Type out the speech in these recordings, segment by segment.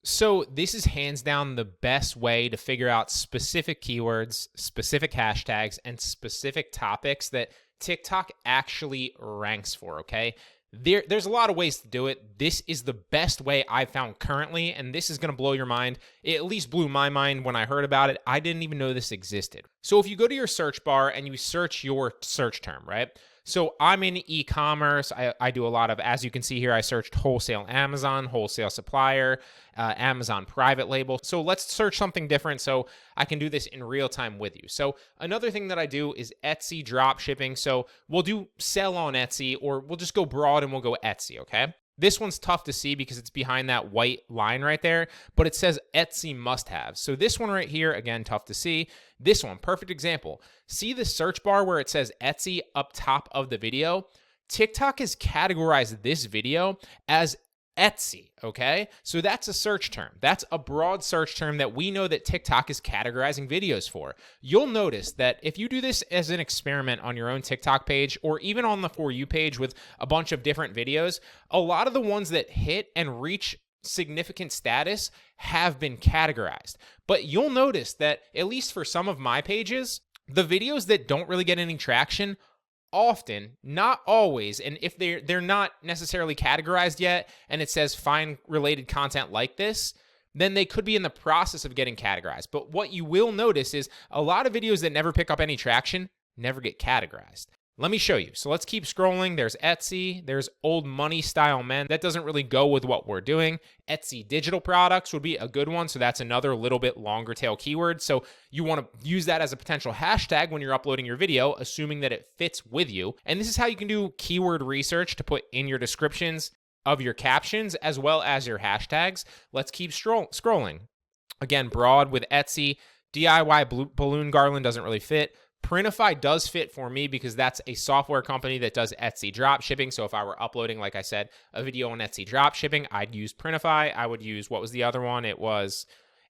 So this is hands down the best way to figure out specific keywords, specific hashtags, and specific topics that TikTok actually ranks for, okay? There's a lot of ways to do it. This is the best way I've found currently, and this is going to blow your mind. It at least blew my mind when I heard about it. I didn't even know this existed. So if you go to your search bar and you search your search term, right? So I'm in e-commerce. I do a lot of, as you can see here, I searched wholesale Amazon, wholesale supplier, Amazon private label. So let's search something different so I can do this in real time with you. So another thing that I do is Etsy drop shipping. So we'll do sell on Etsy, or we'll just go broad and we'll go Etsy, okay? This one's tough to see because it's behind that white line right there, but it says Etsy must-have. So this one right here, again, tough to see. This one, perfect example. See the search bar where it says Etsy up top of the video? TikTok has categorized this video as Etsy, okay? So that's a search term. That's a broad search term that we know that TikTok is categorizing videos for. You'll notice that if you do this as an experiment on your own TikTok page, or even on the For You page with a bunch of different videos, a lot of the ones that hit and reach significant status have been categorized. But you'll notice that, at least for some of my pages, the videos that don't really get any traction often, not always, and if they're not necessarily categorized yet and it says find related content like this, then they could be in the process of getting categorized. But what you will notice is a lot of videos that never pick up any traction never get categorized. Let me show you. So let's keep scrolling. There's Etsy. There's old money style men. That doesn't really go with what we're doing. Etsy digital products would be a good one. So that's another little bit longer tail keyword. So you want to use that as a potential hashtag when you're uploading your video, assuming that it fits with you. And this is how you can do keyword research to put in your descriptions of your captions as well as your hashtags. Let's keep scrolling. Again, broad with Etsy. DIY balloon garland doesn't really fit. Printify does fit for me because that's a software company that does Etsy drop shipping. So if I were uploading, like I said, a video on Etsy drop shipping, I'd use Printify. I would use, what was the other one? It was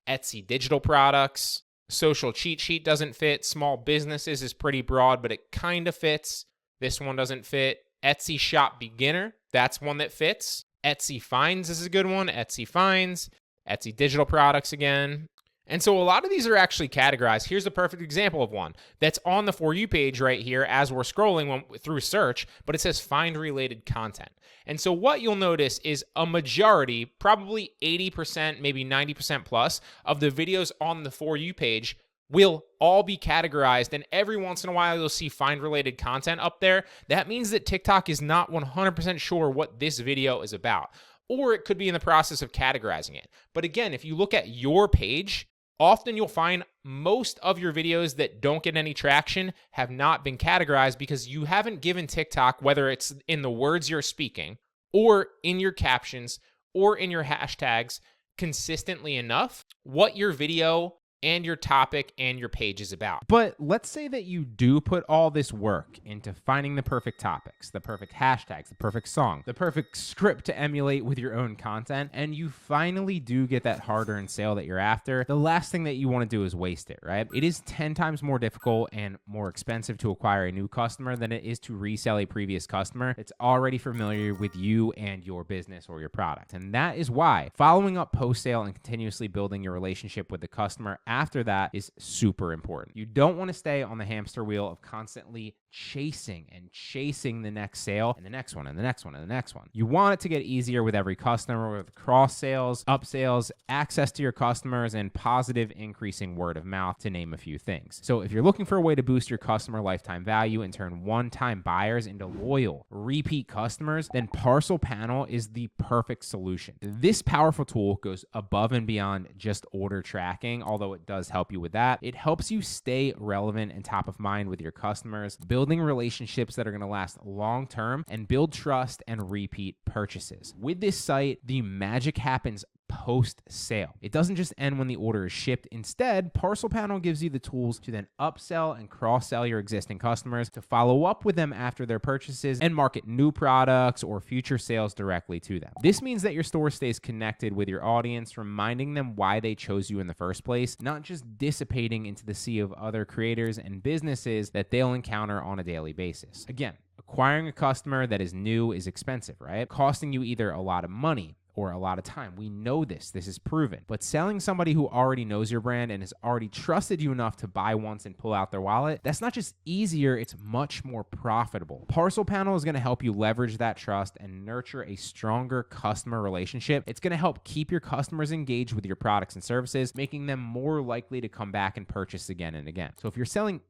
Etsy digital products. Social cheat sheet doesn't fit. Small businesses is pretty broad, but it kind of fits. This one doesn't fit. Etsy shop beginner, that's one that fits. Etsy finds is a good one. Etsy finds. Etsy digital products again. And so a lot of these are actually categorized. Here's a perfect example of one that's on the For You page right here as we're scrolling through search, but it says find related content. And so what you'll notice is a majority, probably 80%, maybe 90% plus of the videos on the For You page will all be categorized, and every once in a while you'll see find related content up there. That means that TikTok is not 100% sure what this video is about, or it could be in the process of categorizing it. But again, if you look at your page, often you'll find most of your videos that don't get any traction have not been categorized because you haven't given TikTok, whether it's in the words you're speaking or in your captions or in your hashtags, consistently enough what your video and your topic and your page is about. But let's say that you do put all this work into finding the perfect topics, the perfect hashtags, the perfect song, the perfect script to emulate with your own content, and you finally do get that hard-earned sale that you're after. The last thing that you want to do is waste it, right? It is 10 times more difficult and more expensive to acquire a new customer than it is to resell a previous customer that's already familiar with you and your business or your product. And that is why following up post-sale and continuously building your relationship with the customer after that is super important. You don't want to stay on the hamster wheel of constantly chasing the next sale and the next one and the next one and the next one. You want it to get easier with every customer, with cross sales, up sales, access to your customers, and positive increasing word of mouth, to name a few things. So if you're looking for a way to boost your customer lifetime value and turn one-time buyers into loyal, repeat customers, then Parcel Panel is the perfect solution. This powerful tool goes above and beyond just order tracking, although it does help you with that. It helps you stay relevant and top of mind with your customers, building relationships that are going to last long term and build trust and repeat purchases. With this site, the magic happens post-sale. It doesn't just end when the order is shipped. Instead, Parcel Panel gives you the tools to then upsell and cross-sell your existing customers, to follow up with them after their purchases, and market new products or future sales directly to them. This means that your store stays connected with your audience, reminding them why they chose you in the first place, not just dissipating into the sea of other creators and businesses that they'll encounter on a daily basis. Again, acquiring a customer that is new is expensive, right? Costing you either a lot of money or a lot of time. We know this. This is proven. But selling somebody who already knows your brand and has already trusted you enough to buy once and pull out their wallet, that's not just easier, it's much more profitable. Parcel Panel is going to help you leverage that trust and nurture a stronger customer relationship. It's going to help keep your customers engaged with your products and services, making them more likely to come back and purchase again and again. So if you're selling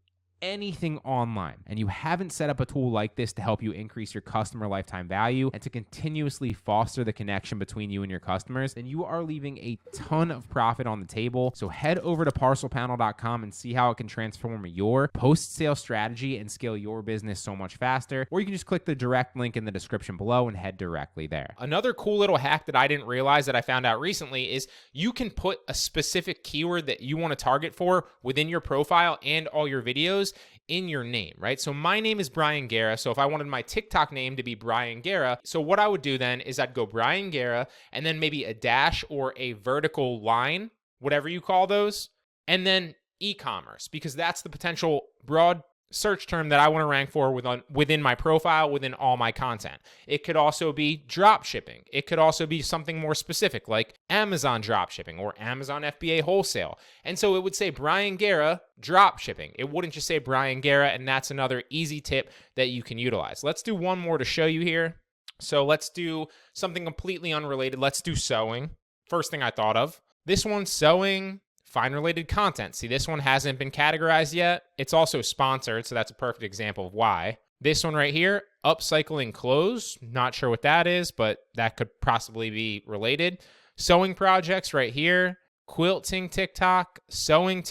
anything online and you haven't set up a tool like this to help you increase your customer lifetime value and to continuously foster the connection between you and your customers, then you are leaving a ton of profit on the table. So head over to parcelpanel.com and see how it can transform your post-sale strategy and scale your business so much faster. Or you can just click the direct link in the description below and head directly there. Another cool little hack that I didn't realize that I found out recently is you can put a specific keyword that you want to target for within your profile and all your videos in your name, right? So my name is Bryan Guerra. So if I wanted my TikTok name to be Bryan Guerra, so what I would do then is I'd go Bryan Guerra and then maybe a dash or a vertical line, whatever you call those, and then e-commerce, because that's the potential broad search term that I want to rank for within my profile, within all my content. It could also be drop shipping. It could also be something more specific like Amazon drop shipping or Amazon FBA wholesale. And so it would say Bryan Guerra drop shipping. It wouldn't just say Bryan Guerra, and that's another easy tip that you can utilize. Let's do one more to show you here. So let's do something completely unrelated. Let's do sewing. First thing I thought of. This one's sewing. Find related content. See, this one hasn't been categorized yet. It's also sponsored, so that's a perfect example of why. This one right here, upcycling clothes. Not sure what that is, but that could possibly be related. Sewing projects right here. Quilting TikTok, sewing's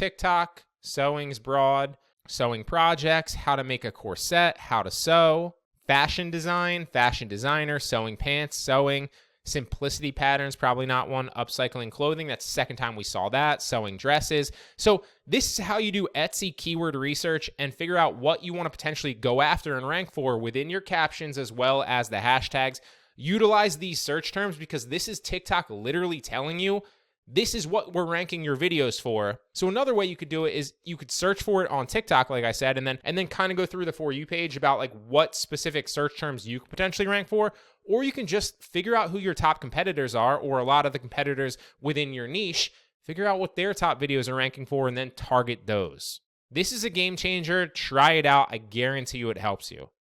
broad. Sewing projects, how to make a corset, how to sew. Fashion design, fashion designer, sewing pants, sewing. Simplicity patterns, probably not one. Upcycling clothing, that's the second time we saw that. Sewing dresses. So this is how you do Etsy keyword research and figure out what you want to potentially go after and rank for within your captions as well as the hashtags. Utilize these search terms because this is TikTok literally telling you this is what we're ranking your videos for. So another way you could do it is you could search for it on TikTok, like I said, and then kind of go through the For You page about like what specific search terms you could potentially rank for. Or you can just figure out who your top competitors are, or a lot of the competitors within your niche, figure out what their top videos are ranking for, and then target those. This is a game changer. Try it out. I guarantee you it helps you.